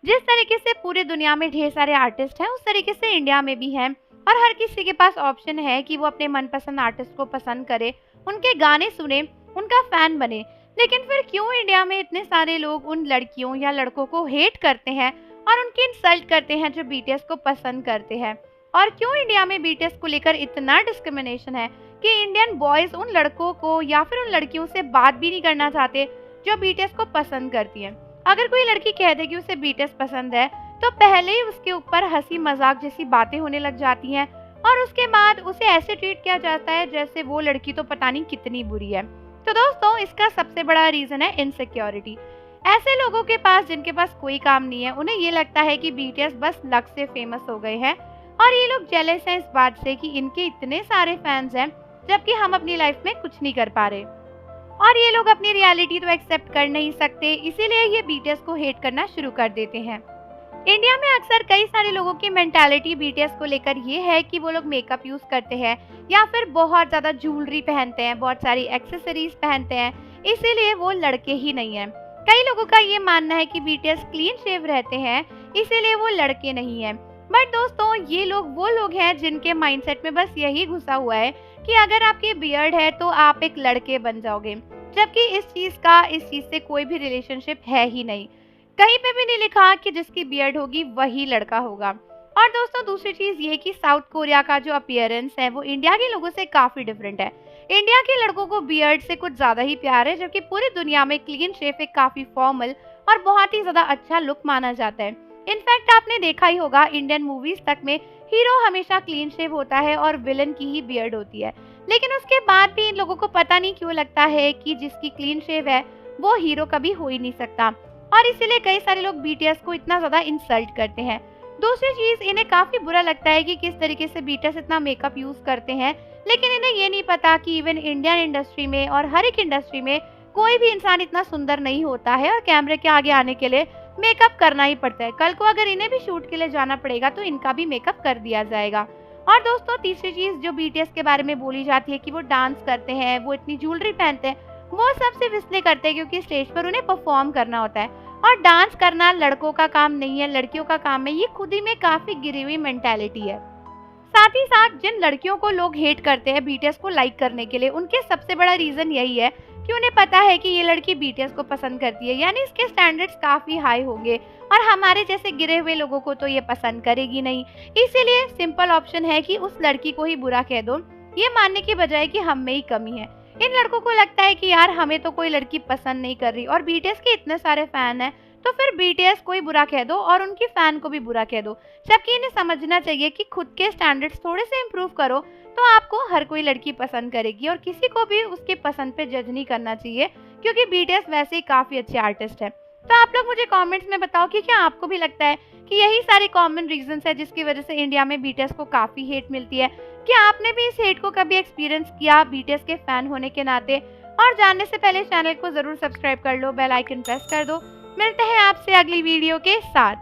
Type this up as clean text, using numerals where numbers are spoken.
जिस तरीके से पूरे दुनिया में ढेर सारे आर्टिस्ट हैं, उस तरीके से इंडिया में भी हैं और हर किसी के पास ऑप्शन है कि वो अपने मनपसंद आर्टिस्ट को पसंद करे, उनके गाने सुने, उनका फैन बने। लेकिन फिर क्यों इंडिया में इतने सारे लोग उन लड़कियों या लड़कों को हेट करते हैं और उनकी इंसल्ट करते हैं जो बीटीएस को पसंद करते हैं? और क्यों इंडिया में बीटीएस को लेकर इतना डिस्क्रिमिनेशन है कि इंडियन बॉयज उन लड़कों को या फिर उन लड़कियों से बात भी नहीं करना चाहते जो बीटीएस को पसंद करती हैं? अगर कोई लड़की कह दे कि उसे बीटीएस पसंद है तो पहले ही उसके ऊपर हंसी मजाक जैसी बातें होने लग जाती हैं और उसके बाद उसे ऐसे ट्रीट किया जाता है जैसे वो लड़की तो पता नहीं कितनी बुरी है। तो दोस्तों, इसका सबसे बड़ा रीजन है इनसिक्योरिटी। ऐसे लोगों के पास जिनके पास कोई काम नहीं है, उन्हें ये लगता है कि बीटीएस बस लक से फेमस हो गए हैं और ये लोग जेलस हैं इस बात से कि इनके इतने सारे फैंस हैं जबकि हम अपनी लाइफ में कुछ नहीं कर पा रहे। और ये लोग अपनी रियलिटी तो एक्सेप्ट कर नहीं सकते, इसीलिए ये बीटीएस को हेट करना शुरू कर देते हैं। इंडिया में अक्सर कई सारे लोगों की मेंटालिटी बीटीएस को लेकर ये है कि वो लोग मेकअप यूज करते हैं या फिर बहुत ज्यादा ज्वेलरी पहनते हैं, बहुत सारी एक्सेसरीज पहनते हैं, इसीलिए वो लड़के ही नहीं हैं। कई लोगों का ये मानना है कि बीटीएस क्लीन शेव रहते हैं, इसीलिए वो लड़के नहीं हैं। बट दोस्तों, ये लोग वो लोग हैं जिनके माइंडसेट में बस यही घुसा हुआ है कि अगर आपकी बियर्ड है तो आप एक लड़के बन जाओगे, जबकि इस चीज से कोई भी रिलेशनशिप है ही नहीं। कहीं पे भी नहीं लिखा कि जिसकी बियर्ड होगी वही लड़का होगा। और दोस्तों, दूसरी चीज ये कि साउथ कोरिया का जो अपीयरेंस है वो इंडिया के लोगों से काफी डिफरेंट है। इंडिया के लड़कों को बियर्ड से कुछ ज्यादा ही प्यार है, जबकि पूरी दुनिया में क्लीन शेव एक काफी फॉर्मल और बहुत ही ज्यादा अच्छा लुक माना जाता है। इनफैक्ट आपने देखा ही होगा, इंडियन मूवीज तक में हीरो हमेशा क्लीन शेव होता है और विलन की ही बियर्ड होती है। लेकिन उसके बाद भी इन लोगों को पता नहीं क्यों लगता है कि जिसकी क्लीन शेव है वो हीरो कभी हो ही नहीं सकता, और इसीलिए कई सारे लोग बीटीएस को इतना ज्यादा इंसल्ट करते हैं। दूसरी चीज, इन्हें काफी बुरा लगता है कि किस तरीके से बीटीएस इतना मेकअप यूज करते हैं, लेकिन इन्हें ये नहीं पता कि इवन इंडियन इंडस्ट्री में और हर एक इंडस्ट्री में कोई भी इंसान इतना सुंदर नहीं होता है और कैमरे के आगे आने के लिए मेकअप करना ही पड़ता है। कल को अगर इन्हें भी शूट के लिए जाना पड़ेगा तो इनका भी मेकअप कर दिया जाएगा। और दोस्तों, तीसरी चीज जो बीटीएस के बारे में बोली जाती है कि वो डांस करते हैं, वो इतनी ज्वेलरी पहनते हैं, वो सब सिर्फ इसलिए करते हैं क्योंकि स्टेज पर उन्हें परफॉर्म करना होता है। और डांस करना लड़कों का काम नहीं है, लड़कियों का काम है। ये खुद ही में काफी गिरी हुई मेंटालिटी है। साथ ही साथ जिन लड़कियों को लोग हेट करते हैं बीटीएस को लाइक करने के लिए, उनके सबसे बड़ा रीजन यही है कि उन्हें पता है कि ये लड़की बीटीएस को पसंद करती है, यानी इसके स्टैंडर्ड्स काफी हाई होंगे और हमारे जैसे गिरे हुए लोगों को तो ये पसंद करेगी नहीं। इसीलिए सिंपल ऑप्शन है कि उस लड़की को ही बुरा कह दो, ये मानने की बजाय कि हम में ही कमी है। इन लड़कों को लगता है कि यार हमें तो कोई लड़की पसंद नहीं कर रही और बीटीएस के इतने सारे फैन हैं, तो फिर बीटीएस को ही बुरा कह दो और उनकी फैन को भी बुरा कह दो। जबकि इन्हें समझना चाहिए कि खुद के स्टैंडर्ड्स थोड़े से इम्प्रूव करो तो आपको हर कोई लड़की पसंद करेगी और किसी को भी उसके पसंद पे जज नहीं करना चाहिए, क्योंकि बीटीएस वैसे ही काफी अच्छे आर्टिस्ट है। तो आप लोग मुझे कमेंट्स में बताओ कि क्या आपको भी लगता है कि यही सारे कॉमन रीजंस है जिसकी वजह से इंडिया में बीटीएस को काफी हेट मिलती है? क्या आपने भी इस हेट को कभी एक्सपीरियंस किया बीटीएस के फैन होने के नाते? और जानने से पहले चैनल को जरूर सब्सक्राइब कर लो, बेल आइकन प्रेस कर दो। मिलते हैं आपसे अगली वीडियो के साथ।